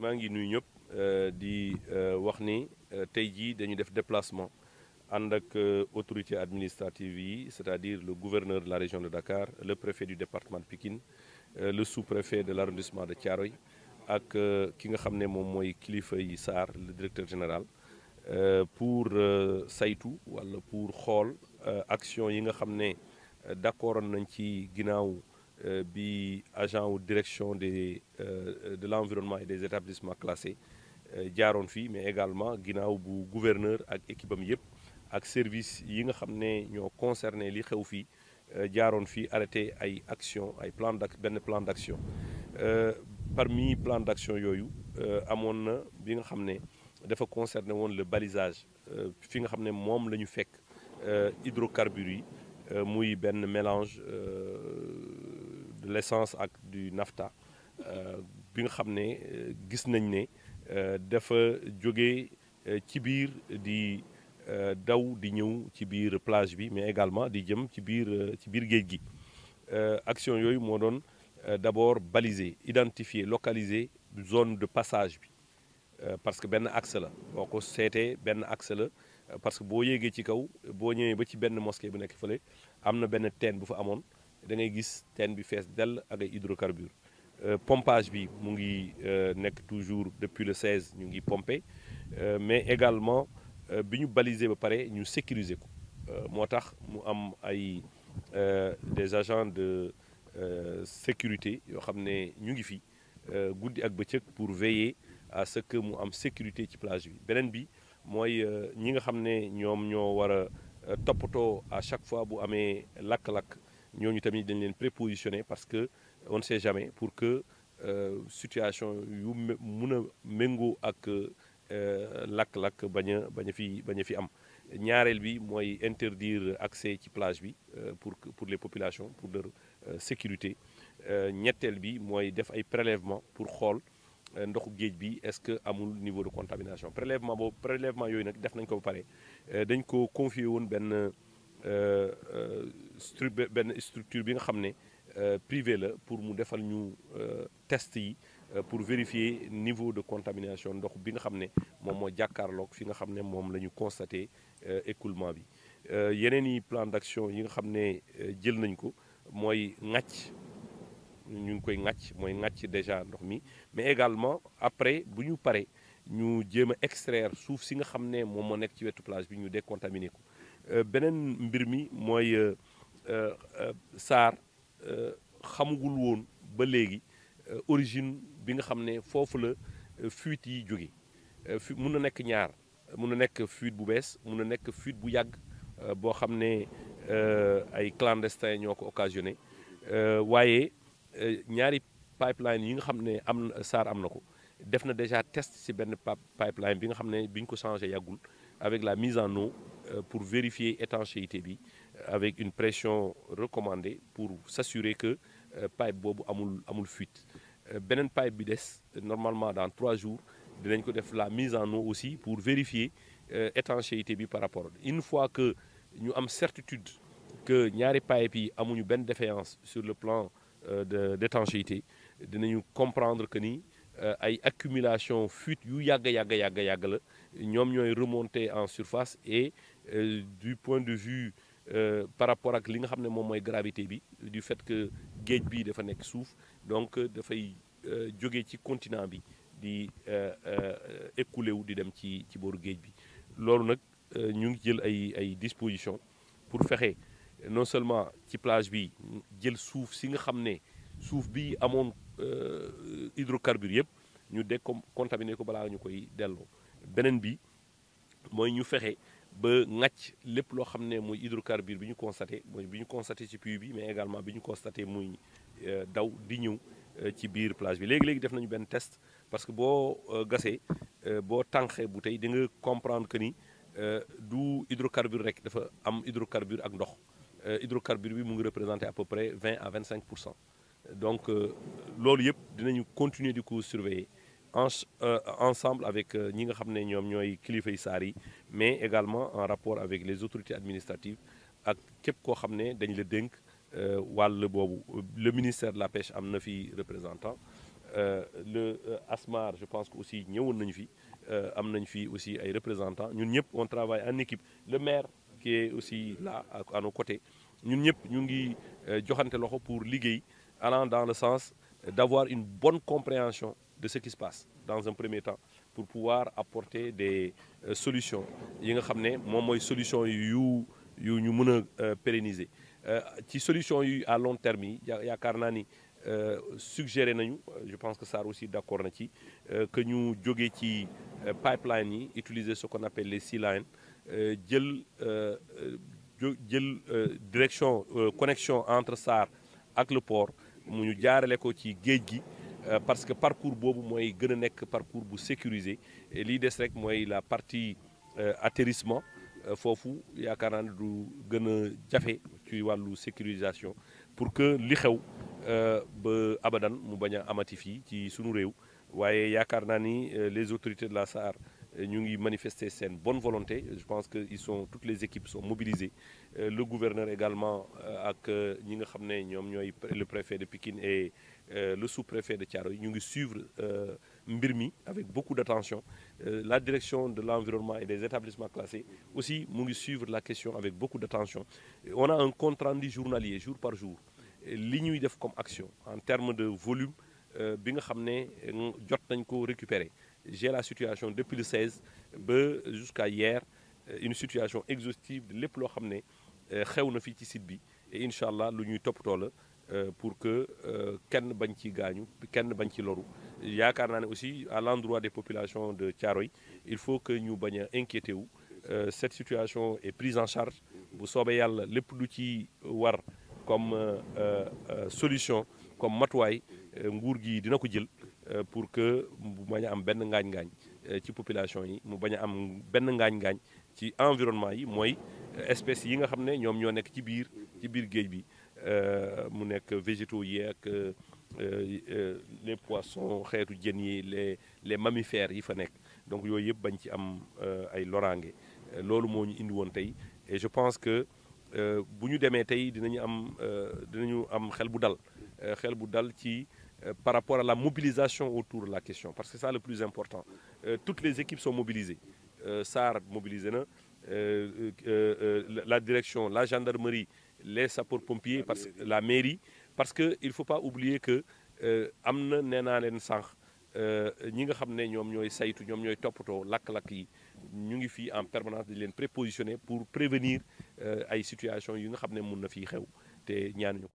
maa ngi nuyu ñëpp di wax ni tey jii dañu def déplacement ànd ak autorité administrative yi c'est-à-dire le gouverneur de la région de Dakar, le préfet du département de Pikine, le sous-préfet de l'arrondissement de Thiaroye ak ki nga xam ne moom mooy kilifa yi Sarr le directeur général pour saytu wala pour xool action yi nga xam ne d'accord nañ ci ginnaaw bi agent wu direction de l'environnement et des établissements classés jaaroon fii mais également ginnaaw bu gouverneur ak équipe am yëpp ak service yi nga xam ne ñoo concerné li xew fii jaaroon fii arrêté ay action ay benn plan d'action parmi plan d'action yooyu amoon na bi nga xam ne dafa concerné woon le balisage fi nga xam ne moom la ñu fekk hydrocarbures yi muy benn mélange de l'essence ak du naphta bi nga xam ne gis nañ ne dafa jóge ci biir di daw di ñëw ci biir plage bi mais également di jëm ci biir géej gi action yooyu moo doon d'abord baliser identifier localiser zone de passage bi parce que benn axe la boo ko seetee benn axe la parce que boo yéegee ci kaw boo ñëwee ba ci benn mosquée bu nekk fële am na benn teen bu fa amoon da ngay gis teen bi fees dell ak ay hydrocarbures pompage bi mu ngi nekk toujours depuis le 16 ñu ngi pompé mais également bi ñu baliser ba pare ñu sécuriser ko moo tax mu am ay des agents de sécurité yoo xam ne ñu ngi fi guddi ak bëccëg pour veiller à ce que mu am sécurité ci plage bi beneen bi mooy ñi nga xam ne ñoom ñoo war a toppatoo à chaque fois bu amee lakk-lakk ñooñu tamit dañ leen prépositionné parce que on ne sait jamais pour que situation yu mun a méngoo ak lakk-lakk bañ a fi am ñaareel bi mooy interdire accès ci plage bi pour les populations pour leur sécurité ñetteel bi mooy def ay prélèvement pour xool ndoxu géej bi est-ce que amul niveau de contamination prélèvement yooyu nag def nañ ko ba pare dañ ko confier woon benn structure bi nga xam ne privé la pour mu defal ñu test yi pour vérifier niveau de contamination ndox bi nga xam ne moom moo jàkkaarloog fi nga xam ne moom la ñu constaté écoulement bi yeneen i plan d'action yi nga xam ne jël nañ ko mooy ŋàcc ñu ngi koy ŋàcc mooy ŋàcc déjà ndox mi mais également après bu ñu paree ñu jéem a extraire suuf si nga xam ne moom moo nekk ci wetu plage bi ñu décontaminer ko beneen mbir mi mooy Sarr xamugul woon ba léegi origine bi nga xam ne foofu la fuite yi jóge mun na nekk ñaar mun na nekk fuite bu bees mun na nekk fuite bu yàgg boo xam ne ay clandestins ñoo ko occasionné waaye ñaari pipeline yi nga xam ne Sarr am na ko def na déjà test ci benn pipeline bi nga xam ne bi ñu ko changé yàggul avec la mise en eau pour vérifier étanchéité bi avec une pression recommandée pour s'assurer que pipe boobu amul fuite beneen pipe bi des normalement dans 3 jours dinañ ko def la mise en eau aussi pour vérifier étanchéité bi par rapport une fois que ñu am certitude que ñaari pipe yi amuñu benn défaillance sur le plan d'étanchéité dinañu comprendre que ni ay accumulation fuite yu yàgg la ñoom ñooy remonter en surface et du point de vue par rapport ak li nga xam ne moom mooy gravité bi du fait que géej bi dafa nekk suuf donc dafay jóge ci continent bi di écoulé wu di dem ci booru géej bi loolu nag ñu ngi jël ay dispositions pour fexe non seulement ci plage bi jël suuf si nga xam ne suuf bi amoon hydrocarbures yëpp ñu décontaminer ko balaa ñu koy delloo beneen bi mooy ñu fexe ba ŋàcc lépp loo xam ne muy hydrocarbure bi ñu constaté ci puits bi mais également bi ñu constaté muy daw di ñëw ci biir plage bi léegi def nañu benn test parce que boo gasee boo tànqee bu tey di nga comprendre que ni du hydrocarbure rek dafa am hydrocarbure ak ndox hydrocarbure bi mu ngi représenter à peu près 20 à 25%. Donc loolu yëpp dinañu continuer di ko surveiller ensemble avec ñi nga xam ne ñoom ñooy kilifay Sarr yi mais également en rapport avec les autorités administratives ak képp koo xam ne dañ la dénk wàll boobu le ministère de la pêche am na fi représentant le ASMAR, je pense que aussi ñëwoon nañu fi am nañ fi aussi ay représentants ñun ñëpp on travaille en équipe. Le maire qui est aussi là à nos côtés ñun ñëpp ñu ngi joxante loxo pour liggéey allant dans le sens d'avoir une bonne compréhension de ce qui se passe dans un premier temps pour pouvoir apporter des solutions yi nga xam ne moom mooy solution yu ñu mën a pérenniser ci solution yu à long terme yi yaakaar naa ni suggéré nañu je pense que Sarr aussi d'accord na ci que ñu jógee ci pipeline yi utiliser ce qu'on appelle les sea lines jël direction connexion entre Sarr ak le port mu ñu jaarale ko ci géej gi parce que parcours boobu mooy gën a nekk parcours bu sécurisé lii des rek mooy la partie atterrissement foofu yaakaar naa ne du gën a jafe ci wàllu sécurisation pour que li xew ba abadan mu bañ a amati fii ci sunu réew waaye yaakaar naa ni les autorités de la SAR ñu ngi manifester seen bonne volonté. Je pense que toutes les équipes sont mobilisées le gouverneur également ak ñi nga xam ne ñoom ñooy le préfet de Pikine et le sous-préfet de Thiaroye ñu ngi suivre mbir mi avec beaucoup d'attention. La direction de l'environnement et des établissements classés aussi mu ngi suivre la question avec beaucoup d'attention. On a un compte rendu journalier jour par jour li ñuy def comme action en termes de volume bi nga xam ne jot nañ ko récupérer. J'ai la situation depuis le 16 ba jusqu'à hier une situation exhaustive de lépp loo xam ne xew na fii ci site bi et incha allah lu ñuy toppatoo la pour que kenn bañ ci gaañu kenn bañ ci loru. yaakaar naa ne aussi à l'endroit des populations de Thiaroye il faut que ñu bañ a inquiéter wu cette situation est prise en charge bu soobee yàlla lépp lu ci war comme solution comme matuwaay nguur gi dina ko jël pour que mu bañ a am benn ngaañ-ngaañ ci population yi mu bañ a am benn ngaañ-ngaañ ci environnement yi mooy espèces yi nga xam ne ñoom ñoo nekk ci biir géej bi mu nekk végétaux yi ak les poissons xeetu jën yi les mammifères yi fa nekk donc yooyu yëpp bañ ci am ay loraange loolu moo ñu indi woon tey et je pense que bu ñu demee tey dinañu am xel bu dal ci par rapport à la mobilisation autour de la question parce que c'est ça le plus important toutes les équipes sont mobilisées SAR mobilisé na la direction la gendarmerie les sapeurs-pompiers parce que la mairie parce que il faut pas oublier que am na nee naa leen sànq ñi nga xam ne ñoom ñooy saytu ñoom ñooy toppatoo lakk-lakk yi ñu ngi fii en permanence di leen prépositionner pour prévenir ay situations yi nga xam ne mun na fii xew te ñaanuñu ko